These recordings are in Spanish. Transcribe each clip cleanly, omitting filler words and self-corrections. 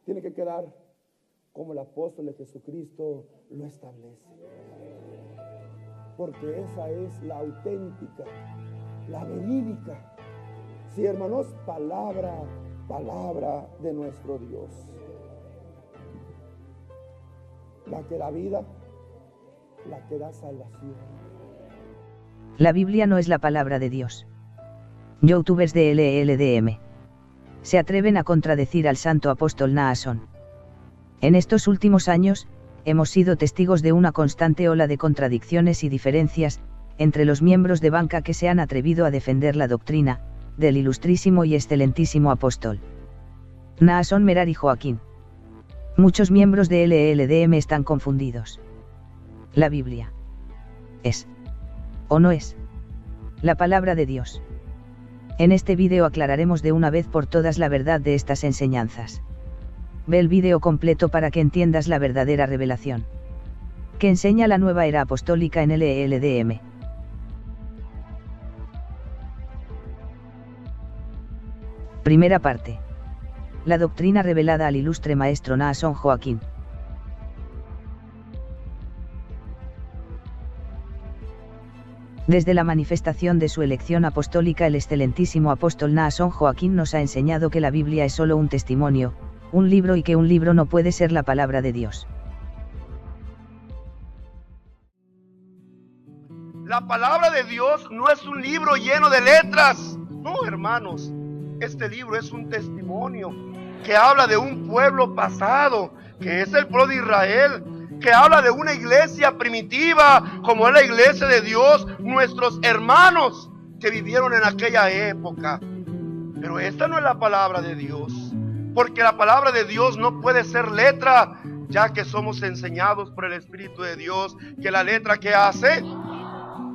tiene que quedar como el apóstol de Jesucristo lo establece. Porque esa es la auténtica, la verídica. Sí, hermanos, palabra de nuestro Dios. La que da vida, la que da salvación. La Biblia no es la palabra de Dios. Youtubers de LLDM se atreven a contradecir al santo apóstol Naasón. En estos últimos años, hemos sido testigos de una constante ola de contradicciones y diferencias entre los miembros de banca que se han atrevido a defender la doctrina del ilustrísimo y excelentísimo apóstol Naasón Merari Joaquín. Muchos miembros de LLDM están confundidos. ¿La Biblia es o no es la palabra de Dios? En este vídeo aclararemos de una vez por todas la verdad de estas enseñanzas. Ve el vídeo completo para que entiendas la verdadera revelación que enseña la nueva era apostólica en LLDM. Primera parte. La doctrina revelada al ilustre maestro Naasón Joaquín. Desde la manifestación de su elección apostólica, el excelentísimo apóstol Naasón Joaquín nos ha enseñado que la Biblia es solo un testimonio, un libro, y que un libro no puede ser la palabra de Dios. La palabra de Dios no es un libro lleno de letras. No, hermanos, este libro es un testimonio que habla de un pueblo pasado, que es el pueblo de Israel, que habla de una iglesia primitiva, como es la iglesia de Dios, nuestros hermanos que vivieron en aquella época. Pero esta no es la palabra de Dios, porque la palabra de Dios no puede ser letra, ya que somos enseñados por el Espíritu de Dios que la letra, ¿qué hace?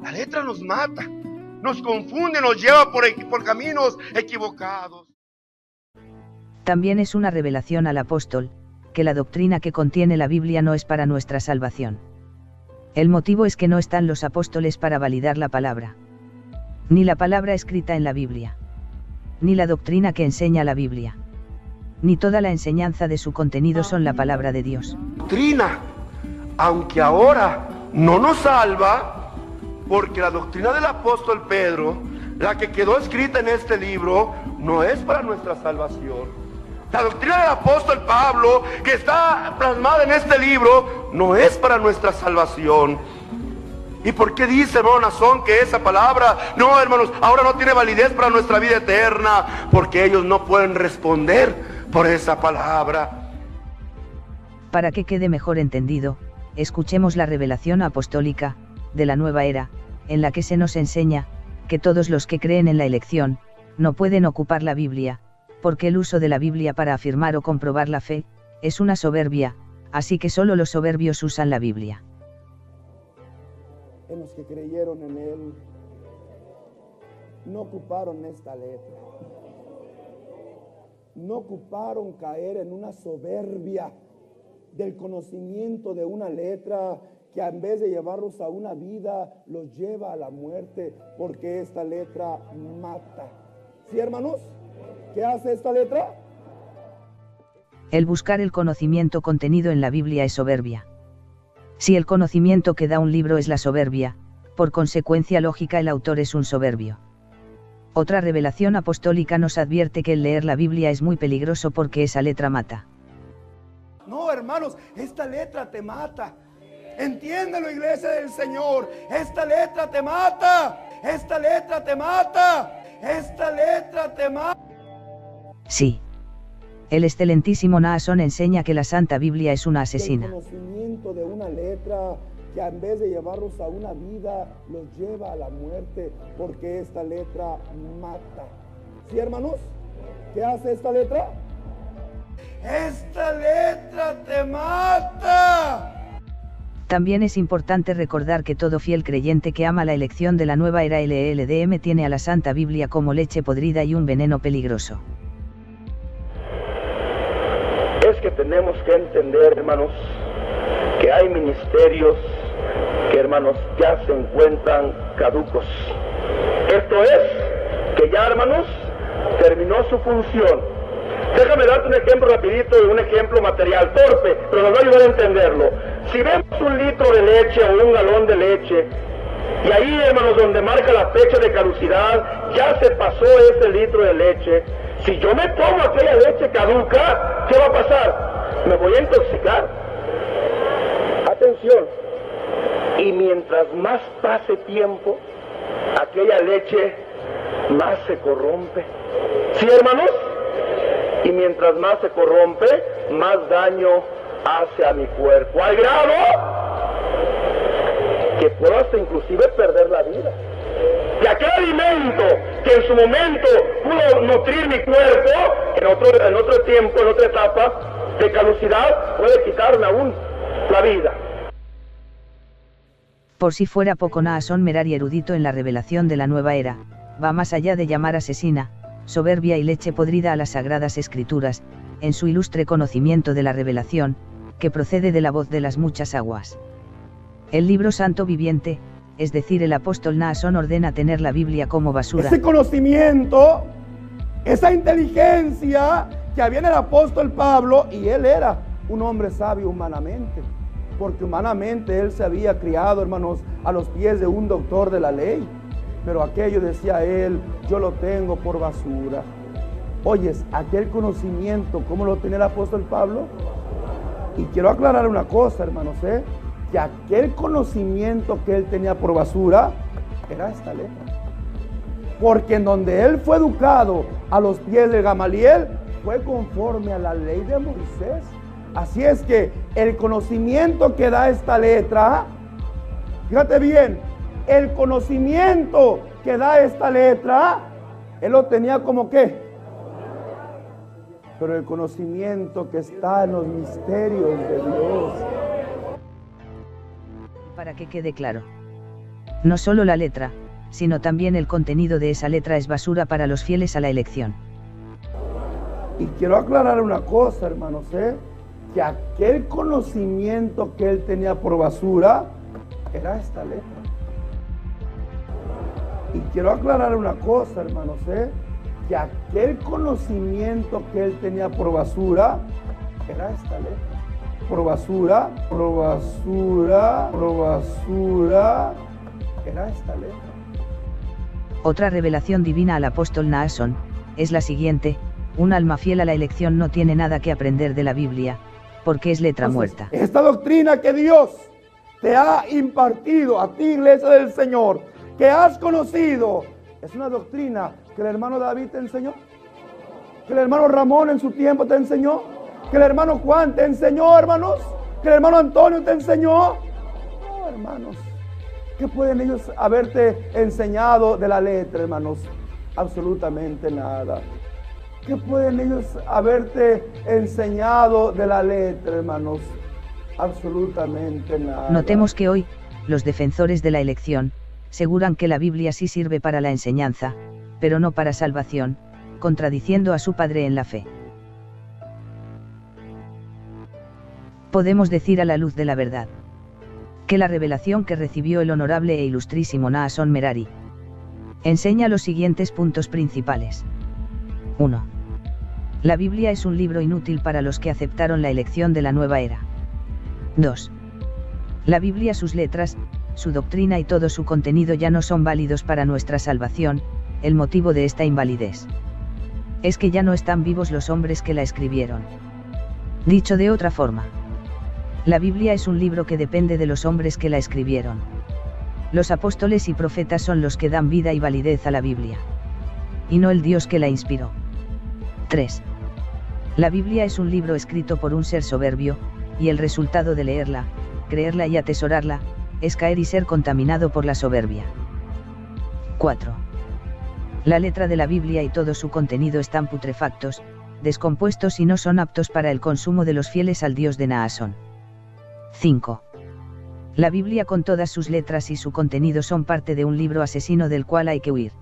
La letra nos mata, nos confunde, nos lleva por caminos equivocados. También es una revelación al apóstol que la doctrina que contiene la Biblia no es para nuestra salvación. El motivo es que no están los apóstoles para validar la palabra, ni la palabra escrita en la Biblia, ni la doctrina que enseña la Biblia, ni toda la enseñanza de su contenido son la palabra de Dios. Doctrina, aunque ahora no nos salva, porque la doctrina del apóstol Pedro, la que quedó escrita en este libro, no es para nuestra salvación. La doctrina del apóstol Pablo, que está plasmada en este libro, no es para nuestra salvación. ¿Y por qué dice, hermano Naasón, que esa palabra, no, hermanos, ahora no tiene validez para nuestra vida eterna? Porque ellos no pueden responder por esa palabra. Para que quede mejor entendido, escuchemos la revelación apostólica de la nueva era, en la que se nos enseña que todos los que creen en la elección no pueden ocupar la Biblia, porque el uso de la Biblia para afirmar o comprobar la fe es una soberbia, así que solo los soberbios usan la Biblia. En los que creyeron en Él, no ocuparon esta letra, no ocuparon caer en una soberbia del conocimiento de una letra que en vez de llevarlos a una vida, los lleva a la muerte, porque esta letra mata. ¿Sí, hermanos? ¿Qué hace esta letra? El buscar el conocimiento contenido en la Biblia es soberbia. Si el conocimiento que da un libro es la soberbia, por consecuencia lógica el autor es un soberbio. Otra revelación apostólica nos advierte que el leer la Biblia es muy peligroso porque esa letra mata. No, hermanos, esta letra te mata. Entiéndelo, iglesia del Señor. Esta letra te mata. Esta letra te mata. Esta letra te mata. Sí. El excelentísimo Naasón enseña que la Santa Biblia es una asesina. El conocimiento de una letra que en vez de llevarlos a una vida, los lleva a la muerte, porque esta letra mata. ¿Sí, hermanos? ¿Qué hace esta letra? Esta letra te mata. También es importante recordar que todo fiel creyente que ama la elección de la nueva era LLDM tiene a la Santa Biblia como leche podrida y un veneno peligroso. Es que tenemos que entender, hermanos, que hay ministerios que, hermanos, ya se encuentran caducos. Esto es, que ya, hermanos, terminó su función. Déjame darte un ejemplo rapidito de un ejemplo material, torpe, pero nos va a ayudar a entenderlo. Si vemos un litro de leche o un galón de leche, y ahí, hermanos, donde marca la fecha de caducidad, ya se pasó ese litro de leche. Si yo me tomo aquella leche caduca, ¿qué va a pasar? Me voy a intoxicar. Atención. Y mientras más pase tiempo, aquella leche más se corrompe. ¿Sí, hermanos? Y mientras más se corrompe, más daño hace a mi cuerpo. Al grado que puedo hasta inclusive perder la vida. Y aquel alimento que en su momento pudo nutrir mi cuerpo, en otro tiempo, en otra etapa de caducidad, puede quitarme aún la vida. Por si fuera poco, Naasón Merari, erudito en la revelación de la nueva era, va más allá de llamar asesina, soberbia y leche podrida a las sagradas escrituras, en su ilustre conocimiento de la revelación, que procede de la voz de las muchas aguas. El libro santo viviente, es decir, el apóstol Naasón, ordena tener la Biblia como basura. Ese conocimiento, esa inteligencia que había en el apóstol Pablo, y él era un hombre sabio humanamente, porque humanamente él se había criado, hermanos, a los pies de un doctor de la ley, pero aquello, decía él, yo lo tengo por basura. Oyes, aquel conocimiento, ¿cómo lo tenía el apóstol Pablo? Y quiero aclarar una cosa, hermanos, que aquel conocimiento que él tenía por basura era esta letra. Porque en donde él fue educado a los pies de Gamaliel, fue conforme a la ley de Moisés. Así es que el conocimiento que da esta letra, fíjate bien, el conocimiento que da esta letra, él lo tenía como ¿qué? Pero el conocimiento que está en los misterios de Dios. Para que quede claro, no solo la letra, sino también el contenido de esa letra es basura para los fieles a la elección. Y quiero aclarar una cosa, hermanos, que aquel conocimiento que él tenía por basura era esta letra. Y quiero aclarar una cosa, hermanos, que aquel conocimiento que él tenía por basura era esta letra. Por basura, era esta letra. Otra revelación divina al apóstol Naasón es la siguiente: un alma fiel a la elección no tiene nada que aprender de la Biblia, porque es letra muerta. Esta doctrina que Dios te ha impartido a ti, iglesia del Señor, que has conocido, es una doctrina que el hermano David te enseñó, que el hermano Ramón en su tiempo te enseñó, que el hermano Juan te enseñó, hermanos, que el hermano Antonio te enseñó. No, hermanos, ¿qué pueden ellos haberte enseñado de la letra, hermanos? Absolutamente nada. ¿Qué pueden ellos haberte enseñado de la letra, hermanos? Absolutamente nada. Notemos que hoy, los defensores de la elección, aseguran que la Biblia sí sirve para la enseñanza, pero no para salvación, contradiciendo a su padre en la fe. Podemos decir a la luz de la verdad que la revelación que recibió el honorable e ilustrísimo Naasón Merari enseña los siguientes puntos principales. 1. La Biblia es un libro inútil para los que aceptaron la elección de la nueva era. 2. La Biblia, sus letras, su doctrina y todo su contenido ya no son válidos para nuestra salvación. El motivo de esta invalidez es que ya no están vivos los hombres que la escribieron. Dicho de otra forma, la Biblia es un libro que depende de los hombres que la escribieron. Los apóstoles y profetas son los que dan vida y validez a la Biblia, y no el Dios que la inspiró. 3. La Biblia es un libro escrito por un ser soberbio, y el resultado de leerla, creerla y atesorarla, es caer y ser contaminado por la soberbia. 4. La letra de la Biblia y todo su contenido están putrefactos, descompuestos y no son aptos para el consumo de los fieles al Dios de Naasón. 5. La Biblia con todas sus letras y su contenido son parte de un libro asesino del cual hay que huir.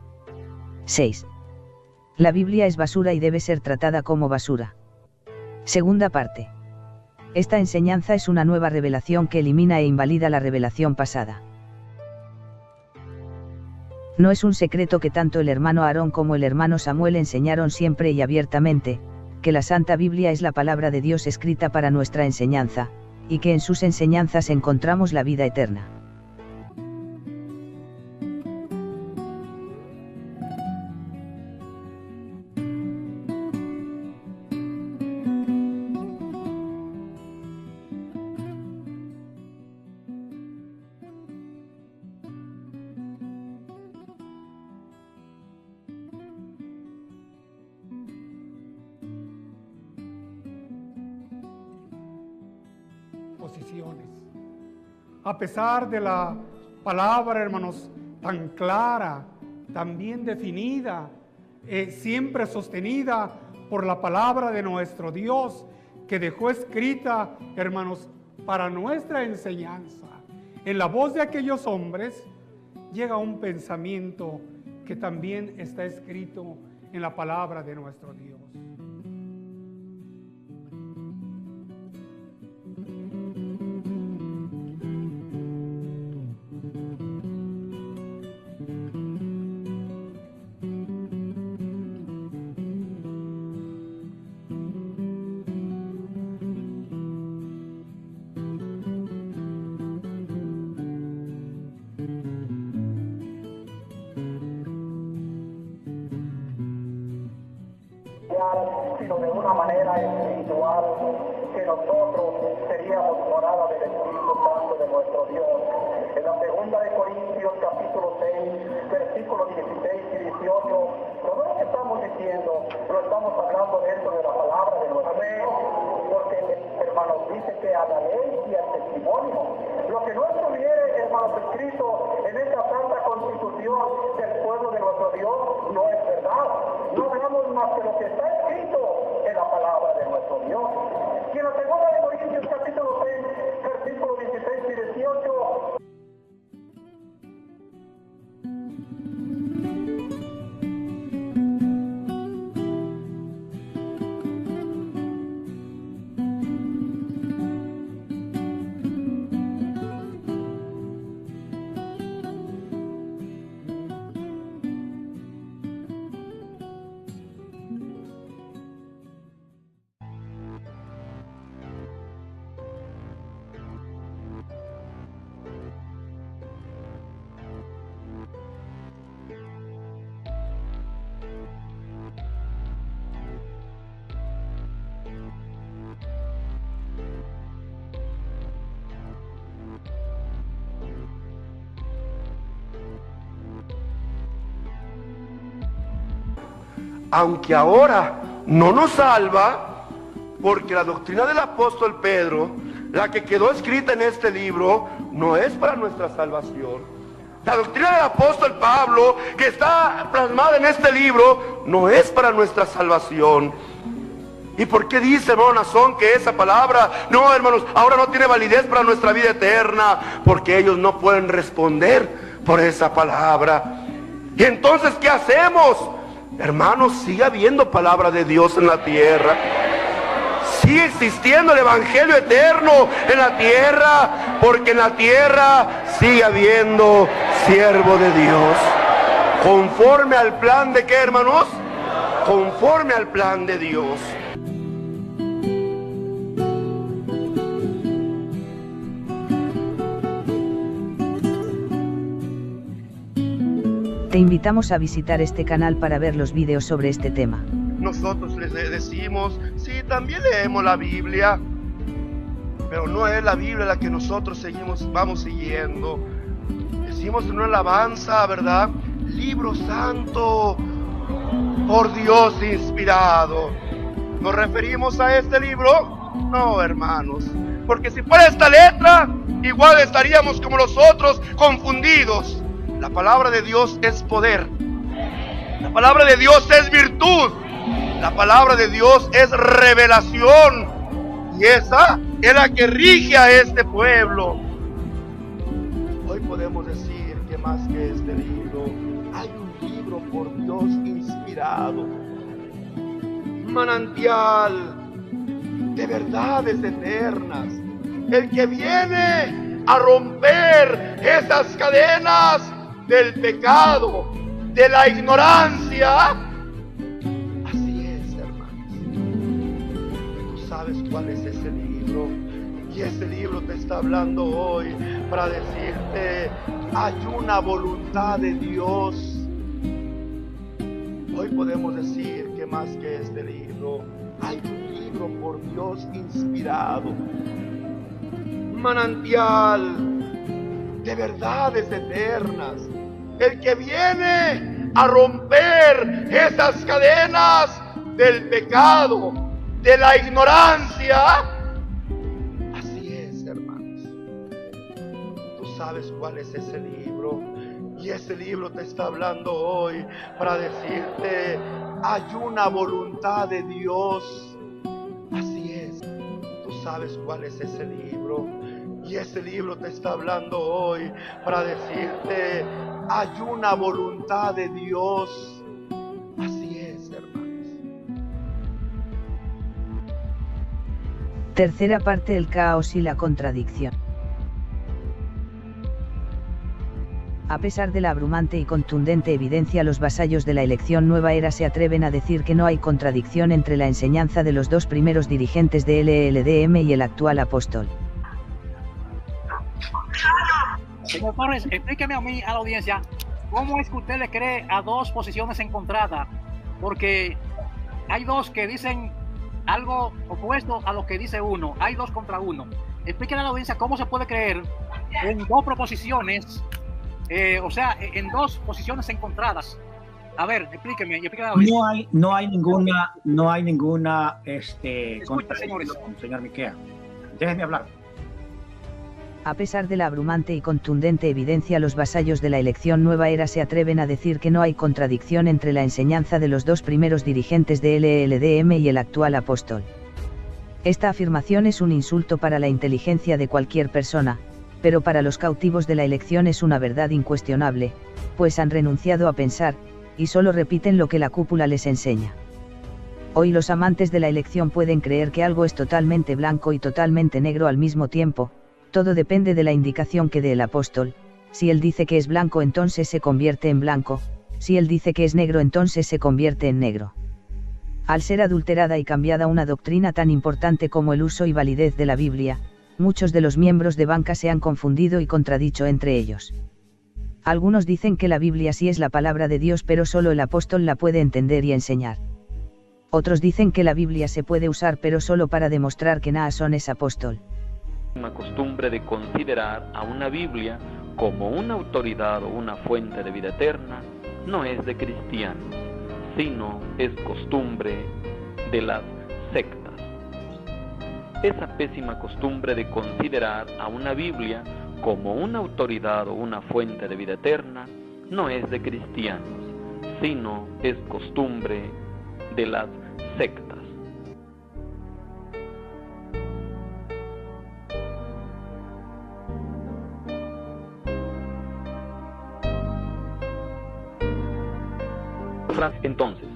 6. La Biblia es basura y debe ser tratada como basura. Segunda parte. Esta enseñanza es una nueva revelación que elimina e invalida la revelación pasada. No es un secreto que tanto el hermano Aarón como el hermano Samuel enseñaron siempre y abiertamente, que la Santa Biblia es la palabra de Dios escrita para nuestra enseñanza, y que en sus enseñanzas encontramos la vida eterna. A pesar de la palabra, hermanos, tan clara, tan bien definida, siempre sostenida por la palabra de nuestro Dios, que dejó escrita, hermanos, para nuestra enseñanza. En la voz de aquellos hombres llega un pensamiento que también está escrito en la palabra de nuestro Dios. Sino de una manera espiritual, que nosotros seríamos morada del Espíritu Santo de nuestro Dios. En la segunda de Corintios capítulo 6, versículos 16 y 18, todo lo que estamos diciendo, lo estamos hablando dentro de la palabra de nuestro Dios, porque, hermanos, dice que a la ley y al testimonio, lo que no estuviere, hermanos, escrito en esta santa constitución del pueblo de nuestro Dios, no es verdad. No veamos más que lo que está escrito en la palabra de nuestro Dios. Y en la segunda de Corintios capítulo 6, versículos 16 y 18, aunque ahora no nos salva, porque la doctrina del apóstol Pedro, la que quedó escrita en este libro, no es para nuestra salvación. La doctrina del apóstol Pablo, que está plasmada en este libro, no es para nuestra salvación. ¿Y por qué dice, hermano Nazón, que esa palabra, no, hermanos, ahora no tiene validez para nuestra vida eterna? Porque ellos no pueden responder por esa palabra. Y entonces, ¿qué hacemos? Hermanos, sigue habiendo palabra de Dios en la tierra. Sigue existiendo el evangelio eterno en la tierra, porque en la tierra sigue habiendo siervo de Dios. Conforme al plan de qué, hermanos? Conforme al plan de Dios. Te invitamos a visitar este canal para ver los vídeos sobre este tema. Nosotros les decimos, sí, también leemos la Biblia, pero no es la Biblia la que nosotros vamos siguiendo. Decimos en una alabanza, ¿verdad? Libro santo, por Dios inspirado. ¿Nos referimos a este libro? No, hermanos, porque si fuera esta letra, igual estaríamos como los otros, confundidos. La palabra de Dios es poder. La palabra de Dios es virtud. La palabra de Dios es revelación. Y esa es la que rige a este pueblo. Hoy podemos decir que más que este libro, hay un libro por Dios inspirado. Manantial de verdades eternas. El que viene a romper esas cadenas del pecado, de la ignorancia. Así es, hermanos. cuál es ese libro. Y ese libro te está hablando hoy para decirte, hay una voluntad de Dios. Hoy podemos decir que más que este libro, hay un libro por Dios inspirado, manantial de verdades eternas, el que viene a romper esas cadenas del pecado, de la ignorancia. Así es, hermanos. Tú sabes cuál es ese libro, y ese libro te está hablando hoy para decirte, hay una voluntad de Dios. Así es. Tú sabes cuál es ese libro, y ese libro te está hablando hoy para decirte, hay una voluntad de Dios. Así es, hermanos. Tercera parte: el caos y la contradicción. A pesar de la abrumante y contundente evidencia, los vasallos de la elección nueva era se atreven a decir que no hay contradicción entre la enseñanza de los dos primeros dirigentes de LLDM y el actual apóstol. Señor Torres, explíqueme a mí, a la audiencia, ¿cómo es que usted le cree a dos posiciones encontradas? Porque hay dos que dicen algo opuesto a lo que dice uno, hay dos contra uno. Explíqueme a la audiencia cómo se puede creer en dos proposiciones, o sea, en dos posiciones encontradas. A ver, explíqueme a la audiencia. No hay ninguna Escucha, señores. Señor Miquea. Déjenme hablar. A pesar de la abrumante y contundente evidencia, los vasallos de la elección nueva era se atreven a decir que no hay contradicción entre la enseñanza de los dos primeros dirigentes de LLDM y el actual apóstol. Esta afirmación es un insulto para la inteligencia de cualquier persona, pero para los cautivos de la elección es una verdad incuestionable, pues han renunciado a pensar, y solo repiten lo que la cúpula les enseña. Hoy los amantes de la elección pueden creer que algo es totalmente blanco y totalmente negro al mismo tiempo. Todo depende de la indicación que dé el apóstol. Si él dice que es blanco, entonces se convierte en blanco; si él dice que es negro, entonces se convierte en negro. Al ser adulterada y cambiada una doctrina tan importante como el uso y validez de la Biblia, muchos de los miembros de banca se han confundido y contradicho entre ellos. Algunos dicen que la Biblia sí es la palabra de Dios, pero solo el apóstol la puede entender y enseñar. Otros dicen que la Biblia se puede usar, pero solo para demostrar que Naasón es apóstol. Una costumbre de considerar a una Biblia como una autoridad o una fuente de vida eterna no es de cristianos, sino es costumbre de las sectas. Esa pésima costumbre de considerar a una Biblia como una autoridad o una fuente de vida eterna no es de cristianos, sino es costumbre de las sectas. Entonces,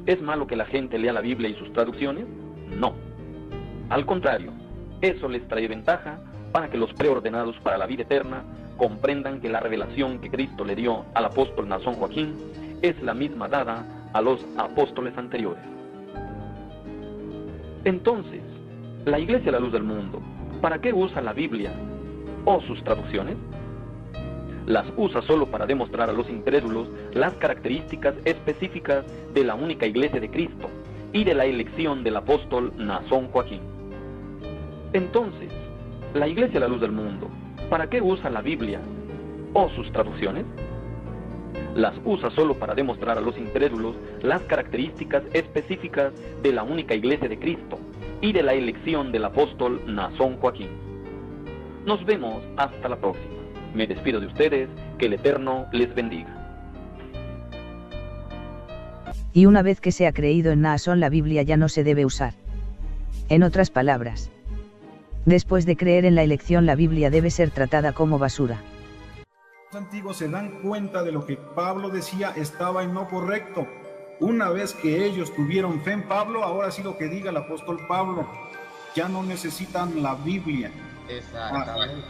¿es malo que la gente lea la Biblia y sus traducciones? No. Al contrario, eso les trae ventaja para que los preordenados para la vida eterna comprendan que la revelación que Cristo le dio al apóstol Naasón Joaquín es la misma dada a los apóstoles anteriores. Entonces, la Iglesia La Luz del Mundo, ¿para qué usa la Biblia o sus traducciones? Las usa solo para demostrar a los incrédulos las características específicas de la única Iglesia de Cristo y de la elección del apóstol Naasón Joaquín. Entonces, la Iglesia La Luz del Mundo, ¿para qué usa la Biblia o sus traducciones? Las usa solo para demostrar a los incrédulos las características específicas de la única Iglesia de Cristo y de la elección del apóstol Naasón Joaquín. Nos vemos hasta la próxima. Me despido de ustedes, que el Eterno les bendiga. Y una vez que se ha creído en Naasón, la Biblia ya no se debe usar. En otras palabras, después de creer en la elección, la Biblia debe ser tratada como basura. Los antiguos se dan cuenta de lo que Pablo decía estaba en lo correcto. Una vez que ellos tuvieron fe en Pablo, ahora sí lo que diga el apóstol Pablo, ya no necesitan la Biblia. Exactamente.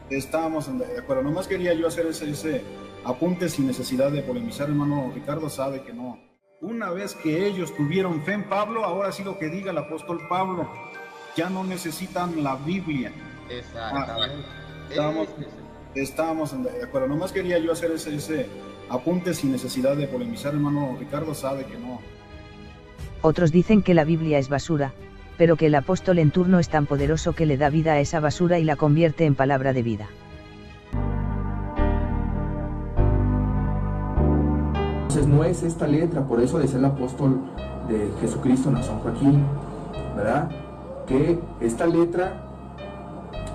Estamos de acuerdo. Nomás quería yo hacer ese apunte sin necesidad de polemizar, hermano Ricardo sabe que no Una vez que ellos tuvieron fe en Pablo, ahora sí lo que diga el apóstol Pablo, ya no necesitan la Biblia. Exactamente. Estábamos de acuerdo. Nomás quería yo hacer ese apunte sin necesidad de polemizar, hermano. Ricardo sabe que no. Otros dicen que la Biblia es basura, pero que el apóstol en turno es tan poderoso que le da vida a esa basura y la convierte en palabra de vida. Entonces no es esta letra, por eso decía el apóstol de Jesucristo en San Joaquín, ¿verdad? Que esta letra,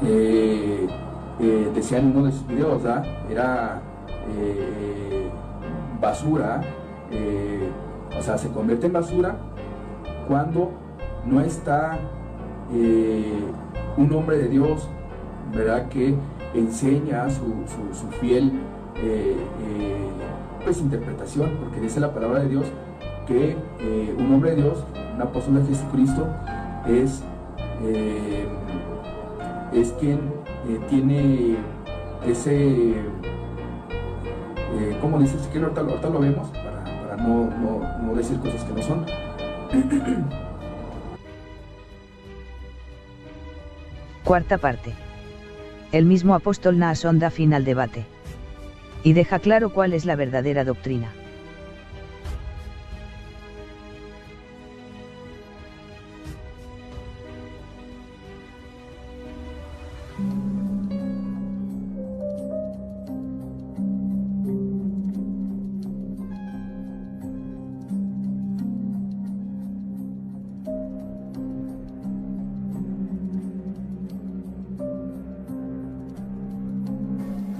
decía en uno de sus videos, ¿verdad? Era basura, o sea, se convierte en basura cuando no está un hombre de Dios, ¿verdad? Que enseña su fiel pues interpretación, porque dice la palabra de Dios que un hombre de Dios, un apóstol de Jesucristo, es quien tiene ese, ¿cómo dice? Si quiere, ahorita lo vemos para no decir cosas que no son. Cuarta parte. El mismo apóstol Naasón da fin al debate y deja claro cuál es la verdadera doctrina.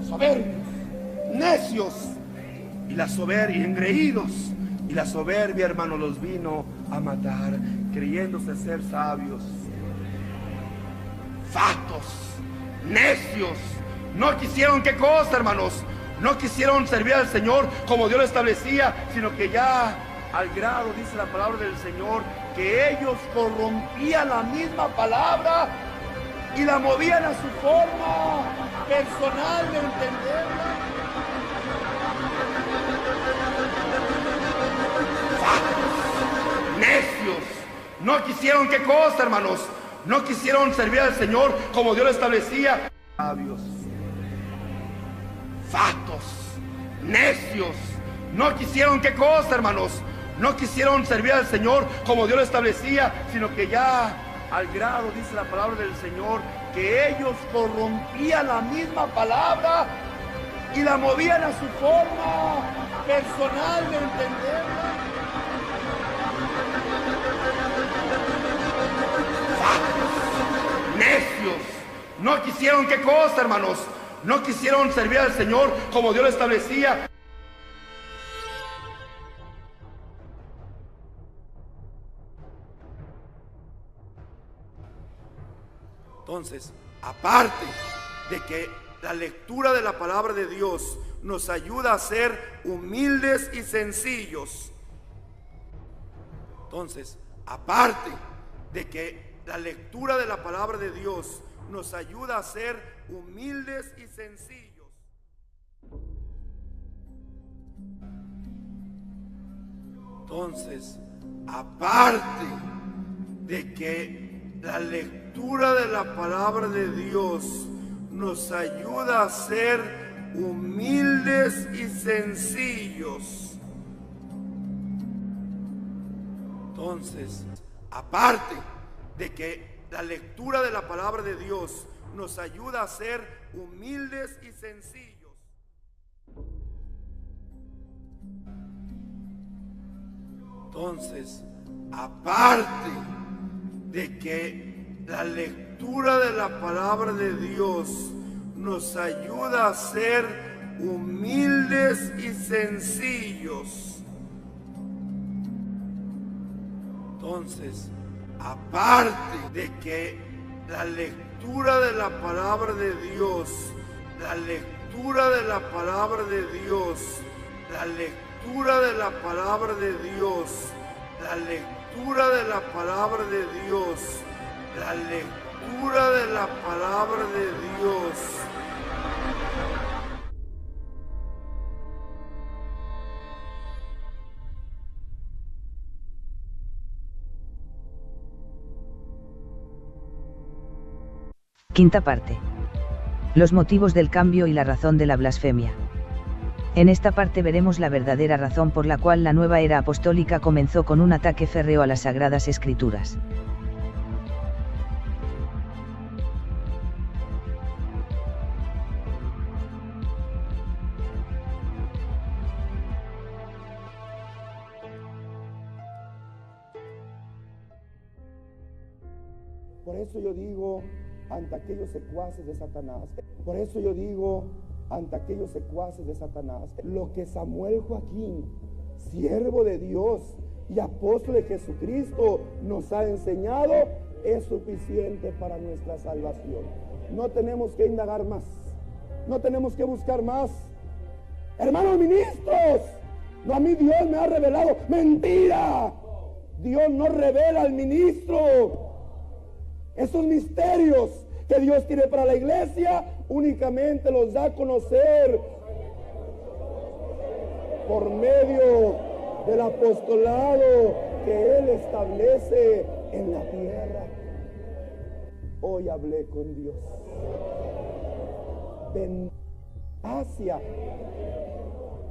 Soberbios, necios, y la soberbia, engreídos, y la soberbia, hermano, los vino a matar, creyéndose ser sabios. Fatos, necios, no quisieron, ¿qué cosa, hermanos? No quisieron servir al Señor como Dios lo establecía, sino que ya al grado, dice la palabra del Señor, que ellos corrompían la misma palabra y la movían a su forma personal de entenderla. Fatos, necios, no quisieron, ¿qué cosa, hermanos? No quisieron servir al Señor como Dios lo establecía. Sabios, fatos, necios, no quisieron, ¿qué cosa, hermanos? No quisieron servir al Señor como Dios lo establecía, sino que ya al grado, dice la palabra del Señor, que ellos corrompían la misma palabra y la movían a su forma personal de entenderla. Fatos, necios, no quisieron, ¿qué cosa, hermanos? No quisieron servir al Señor como Dios lo establecía. Entonces, aparte de que la lectura de la palabra de Dios nos ayuda a ser humildes y sencillos. Entonces, aparte de que la lectura de la palabra de Dios nos ayuda a ser humildes y sencillos. Entonces, aparte de que la lectura de la palabra de Dios nos ayuda a ser humildes y sencillos. Entonces, aparte de que la lectura de la palabra de Dios nos ayuda a ser humildes y sencillos. Entonces, aparte de que la lectura de la palabra de Dios nos ayuda a ser humildes y sencillos. Entonces, aparte de que la lectura de la palabra de Dios, la lectura de la palabra de Dios, la lectura de la palabra de Dios, la lectura de la palabra de Dios, la lectura de la palabra de Dios. Quinta parte. Los motivos del cambio y la razón de la blasfemia. En esta parte veremos la verdadera razón por la cual la nueva era apostólica comenzó con un ataque férreo a las Sagradas Escrituras. Por eso yo digo ante aquellos secuaces de Satanás, por eso yo digo ante aquellos secuaces de Satanás, lo que Samuel Joaquín, siervo de Dios y apóstol de Jesucristo, nos ha enseñado es suficiente para nuestra salvación. No tenemos que indagar más, no tenemos que buscar más. Hermanos ministros, no, a mí Dios me ha revelado. Mentira, Dios no revela al ministro. Esos misterios que Dios tiene para la iglesia únicamente los da a conocer por medio del apostolado que Él establece en la tierra. Hoy hablé con Dios. Asia,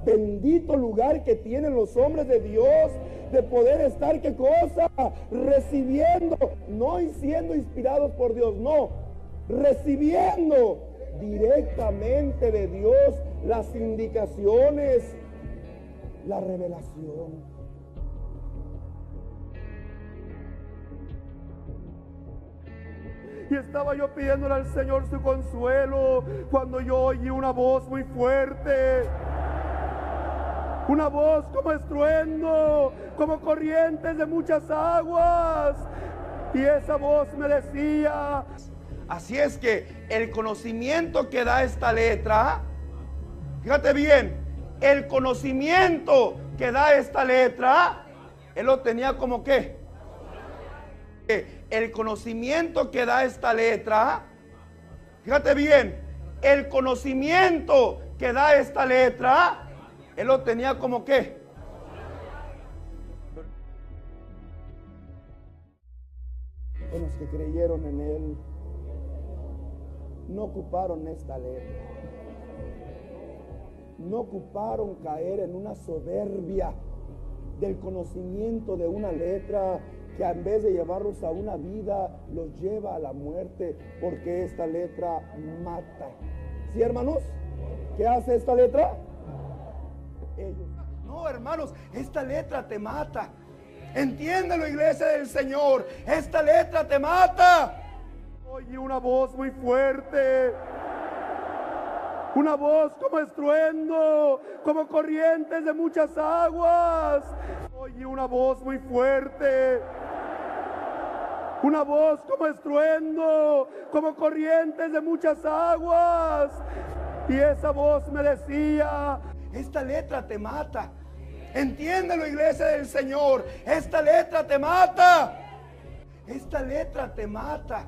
bendito lugar que tienen los hombres de Dios de poder estar, ¿qué cosa? Recibiendo, no siendo inspirados por Dios, no, recibiendo directamente de Dios las indicaciones, la revelación. Y estaba yo pidiéndole al Señor su consuelo cuando yo oí una voz muy fuerte. Una voz como estruendo, como corrientes de muchas aguas. Y esa voz me decía. Así es que el conocimiento que da esta letra, fíjate bien, el conocimiento que da esta letra, él lo tenía como qué. El conocimiento que da esta letra, fíjate bien, el conocimiento que da esta letra, él lo tenía como qué. En los que creyeron en él, no ocuparon esta letra, no ocuparon caer en una soberbia del conocimiento de una letra que en vez de llevarlos a una vida, los lleva a la muerte, porque esta letra mata. ¿Sí, hermanos? ¿Qué hace esta letra? Ellos. No, hermanos, esta letra te mata. Entiéndelo, iglesia del Señor, esta letra te mata. Oye una voz muy fuerte, una voz como estruendo, como corrientes de muchas aguas. Oye una voz muy fuerte, una voz como estruendo, como corrientes de muchas aguas. Y esa voz me decía, esta letra te mata. Entiéndelo, iglesia del Señor, esta letra te mata. Esta letra te mata.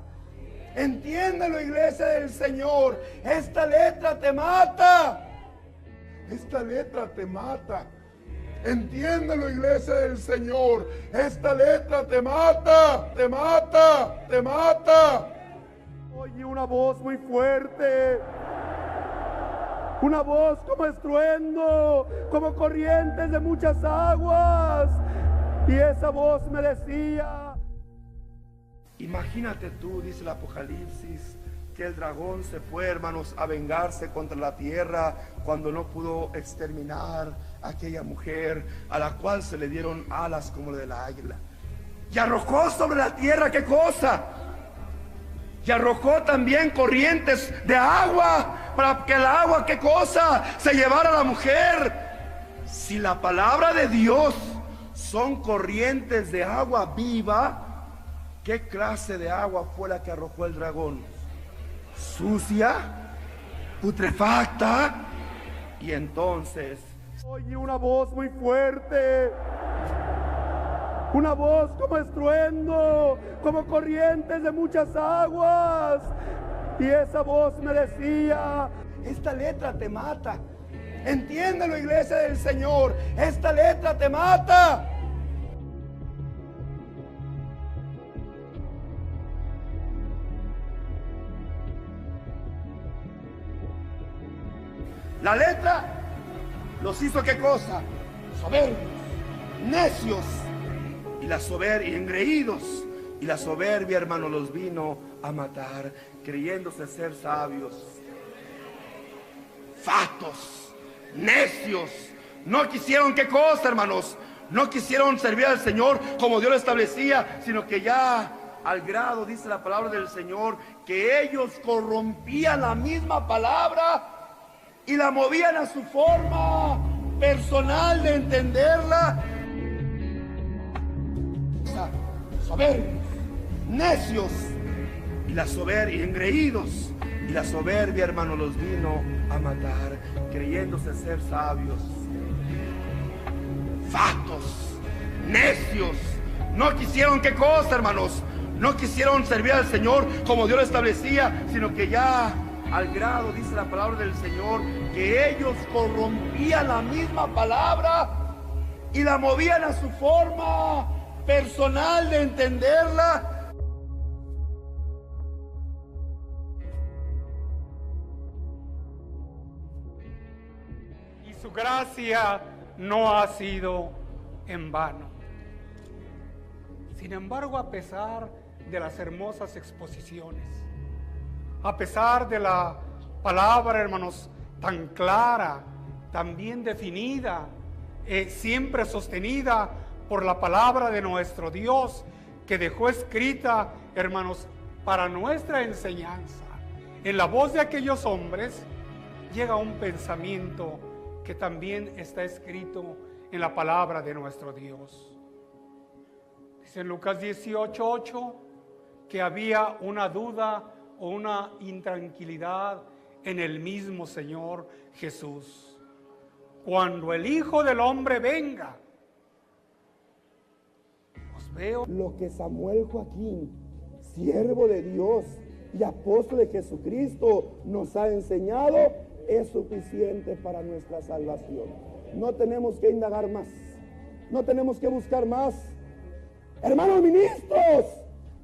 Entiéndelo, iglesia del Señor, esta letra te mata. Esta letra te mata. Entiéndelo, iglesia del Señor, esta letra te mata, te mata, te mata. Oye una voz muy fuerte, una voz como estruendo, como corrientes de muchas aguas. Y esa voz me decía. Imagínate tú, dice el Apocalipsis, que el dragón se fue, hermanos, a vengarse contra la tierra cuando no pudo exterminar a aquella mujer a la cual se le dieron alas como la del águila. Y arrojó sobre la tierra, ¿qué cosa? Y arrojó también corrientes de agua para que el agua, ¿qué cosa? Se llevara a la mujer. Si la palabra de Dios son corrientes de agua viva, ¿qué clase de agua fue la que arrojó el dragón? Sucia, putrefacta. Y entonces oye una voz muy fuerte, una voz como estruendo, como corrientes de muchas aguas. Y esa voz me decía, esta letra te mata. Entiéndelo, iglesia del Señor, esta letra te mata. La letra los hizo ¿qué cosa? Soberbios, necios y engreídos. Y la soberbia, hermano, los vino a matar, creyéndose ser sabios. Fatos, necios. No quisieron ¿qué cosa, hermanos? No quisieron servir al Señor como Dios lo establecía, sino que ya al grado, dice la palabra del Señor, que ellos corrompían la misma palabra y la movían a su forma personal de entenderla. Soberbios, necios y engreídos. Y la soberbia, hermano, los vino a matar, creyéndose ser sabios. Fatos, necios. No quisieron ¿qué cosa, hermanos? No quisieron servir al Señor como Dios lo establecía, sino que ya al grado, dice la palabra del Señor, que ellos corrompían la misma palabra y la movían a su forma personal de entenderla. Y su gracia no ha sido en vano. Sin embargo, a pesar de las hermosas exposiciones, a pesar de la palabra, hermanos, tan clara, tan bien definida, siempre sostenida por la palabra de nuestro Dios, que dejó escrita, hermanos, para nuestra enseñanza, en la voz de aquellos hombres, llega un pensamiento que también está escrito en la palabra de nuestro Dios. Dice en Lucas 18:8 que había una duda o una intranquilidad en el mismo Señor Jesús. Cuando el Hijo del Hombre venga, os veo. Lo que Samuel Joaquín, siervo de Dios y apóstol de Jesucristo, nos ha enseñado es suficiente para nuestra salvación. No tenemos que indagar más, no tenemos que buscar más. Hermanos ministros,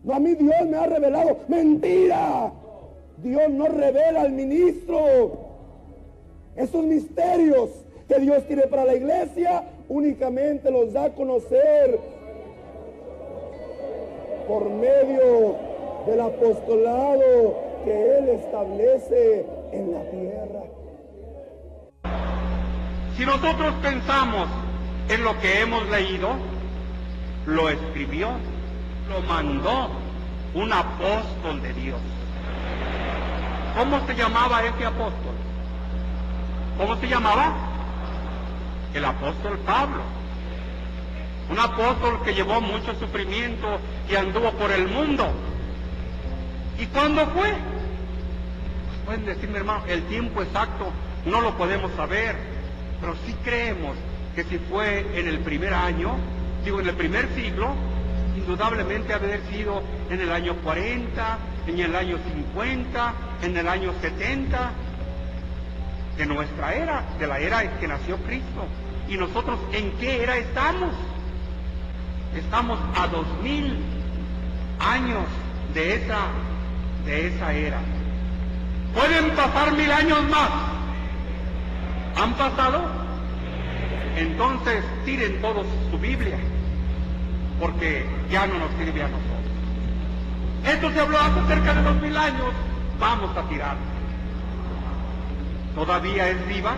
no, a mí Dios me ha revelado. Mentira, Dios no revela al ministro. Esos misterios que Dios tiene para la iglesia únicamente los da a conocer por medio del apostolado que Él establece en la tierra. Si nosotros pensamos en lo que hemos leído, lo escribió, lo mandó un apóstol de Dios. ¿Cómo se llamaba ese apóstol? ¿Cómo se llamaba? El apóstol Pablo. Un apóstol que llevó mucho sufrimiento y anduvo por el mundo. ¿Y cuándo fue? Pues pueden decirme, hermano, el tiempo exacto no lo podemos saber, pero sí creemos que si fue en el primer año, digo en el primer siglo, indudablemente haber sido en el año 40, en el año 50, en el año 70, de nuestra era, de la era en que nació Cristo. ¿Y nosotros en qué era estamos? Estamos a 2000 años de esa era. ¿Pueden pasar 1000 años más? ¿Han pasado? Entonces tiren todos su Biblia, porque ya no nos sirve a nosotros. Esto se habló hace cerca de 2000 años, vamos a tirar. ¿Todavía es viva?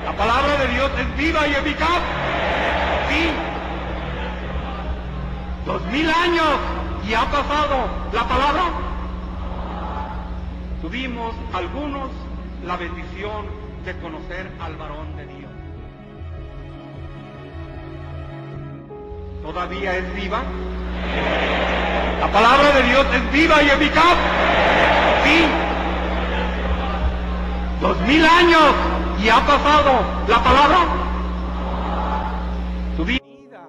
¿La palabra de Dios es viva y eficaz? Sí. 2000 años y ha pasado la palabra. Tuvimos algunos la bendición de conocer al varón de Dios. ¿Todavía es viva? ¿La palabra de Dios es viva y eficaz? Sí. 2000 años y ha pasado la palabra. Tu vida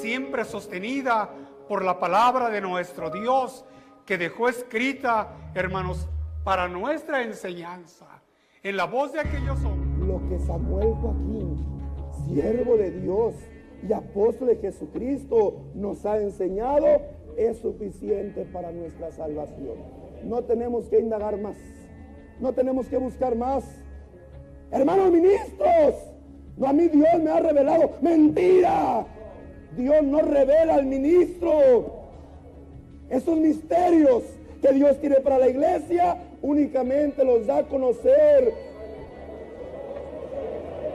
siempre sostenida por la palabra de nuestro Dios, que dejó escrita, hermanos, para nuestra enseñanza, en la voz de aquellos hombres. Lo que Samuel Joaquín, siervo de Dios y apóstol de Jesucristo, nos ha enseñado es suficiente para nuestra salvación. No tenemos que indagar más, No tenemos que buscar más. Hermanos ministros, no, a mí Dios me ha revelado. Mentira. Dios no revela al ministro. Esos misterios que Dios tiene para la iglesia únicamente los da a conocer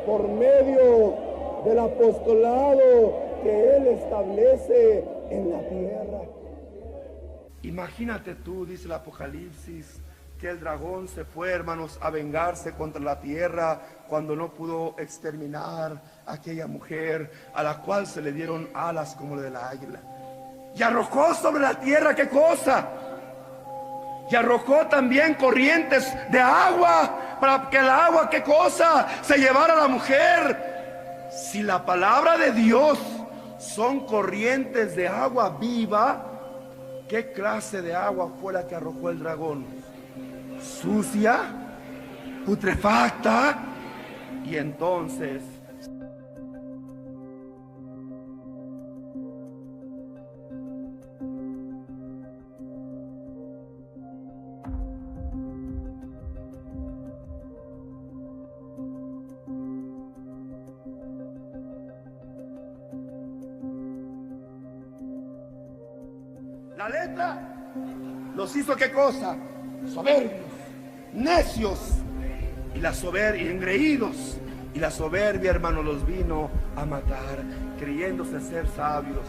por medio del apostolado que Él establece en la tierra. Imagínate tú, dice el Apocalipsis, que el dragón se fue, hermanos, a vengarse contra la tierra cuando no pudo exterminar a aquella mujer a la cual se le dieron alas como la del águila. Y arrojó sobre la tierra, ¿qué cosa? Y arrojó también corrientes de agua para que el agua, ¿qué cosa? Se llevara a la mujer. Si la palabra de Dios son corrientes de agua viva, ¿qué clase de agua fue la que arrojó el dragón? Sucia, putrefacta. Y entonces la letra los hizo, ¿qué cosa? Soberbios, necios, y la soberbia, engreídos, y la soberbia, hermano, los vino a matar, creyéndose ser sabios.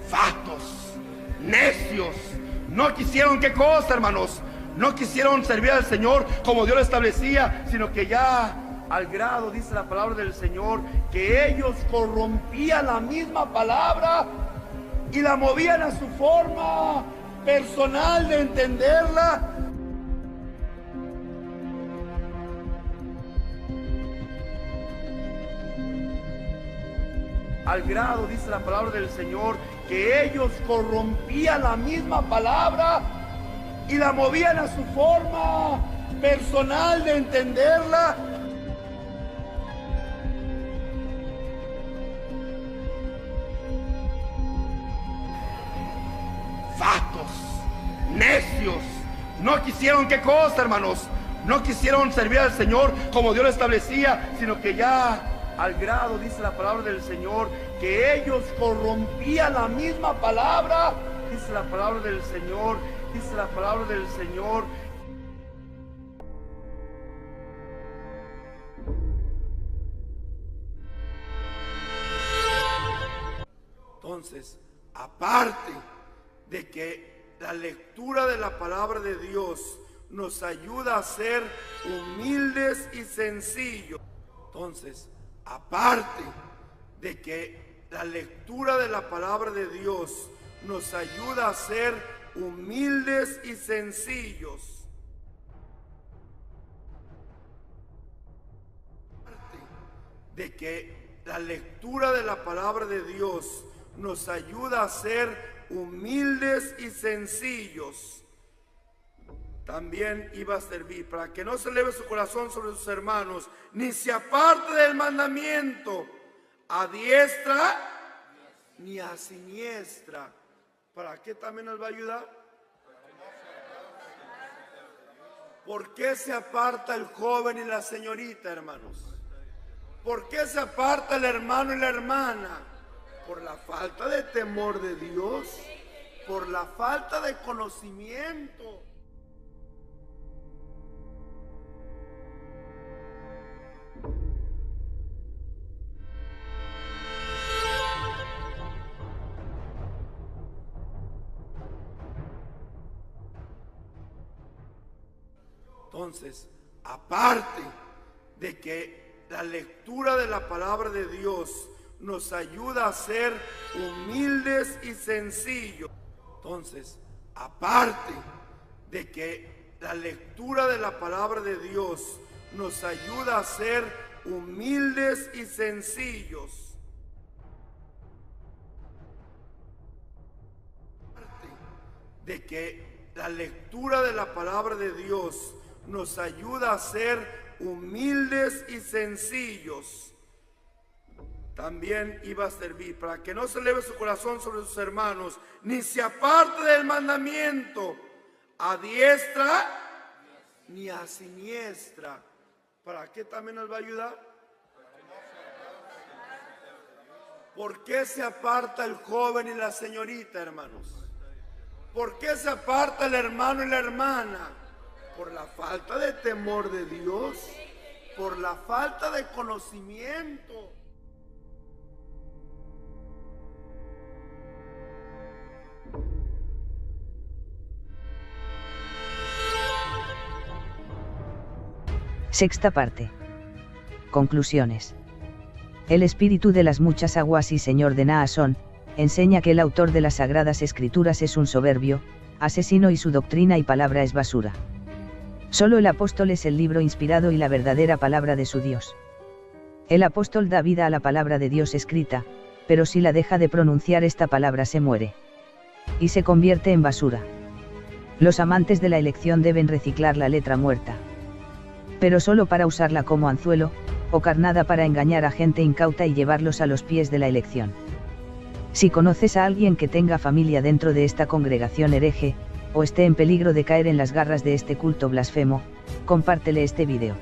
Fatos, necios, no quisieron, ¿qué cosa, hermanos? No quisieron servir al Señor como Dios lo establecía, sino que ya al grado, dice la palabra del Señor, que ellos corrompían la misma palabra y la movían a su forma personal de entenderla. Al grado, dice la palabra del Señor, que ellos corrompían la misma palabra y la movían a su forma personal de entenderla. Fatos, necios, no quisieron, ¿qué cosa, hermanos? No quisieron servir al Señor como Dios lo establecía, sino que ya al grado, dice la palabra del Señor, que ellos corrompían la misma palabra, dice la palabra del Señor, dice la palabra del Señor. Entonces, aparte de que la lectura de la palabra de Dios nos ayuda a ser humildes y sencillos. Entonces, aparte de que la lectura de la palabra de Dios nos ayuda a ser humildes y sencillos. Aparte de que la lectura de la palabra de Dios nos ayuda a ser humildes y sencillos, también iba a servir para que no se eleve su corazón sobre sus hermanos, ni se aparte del mandamiento a diestra ni a siniestra. ¿Para qué también nos va a ayudar? ¿Por qué se aparta el joven y la señorita, hermanos? ¿Por qué se aparta el hermano y la hermana? Por la falta de temor de Dios, por la falta de conocimiento. Entonces, aparte de que la lectura de la palabra de Dios nos ayuda a ser humildes y sencillos. Entonces, aparte de que la lectura de la palabra de Dios nos ayuda a ser humildes y sencillos. Aparte de que la lectura de la palabra de Dios nos ayuda a ser humildes y sencillos, también iba a servir para que no se eleve su corazón sobre sus hermanos, ni se aparte del mandamiento a diestra ni a siniestra. ¿Para qué también nos va a ayudar? ¿Por qué se aparta el joven y la señorita, hermanos? ¿Por qué se aparta el hermano y la hermana? Por la falta de temor de Dios, por la falta de conocimiento. Sexta parte. Conclusiones. El espíritu de las muchas aguas y señor de Naasón, enseña que el autor de las Sagradas Escrituras es un soberbio, asesino y su doctrina y palabra es basura. Solo el apóstol es el libro inspirado y la verdadera palabra de su Dios. El apóstol da vida a la palabra de Dios escrita, pero si la deja de pronunciar esta palabra se muere. Y se convierte en basura. Los amantes de la elección deben reciclar la letra muerta. Pero solo para usarla como anzuelo, o carnada para engañar a gente incauta y llevarlos a los pies de la elección. Si conoces a alguien que tenga familia dentro de esta congregación hereje, o esté en peligro de caer en las garras de este culto blasfemo, compártele este video.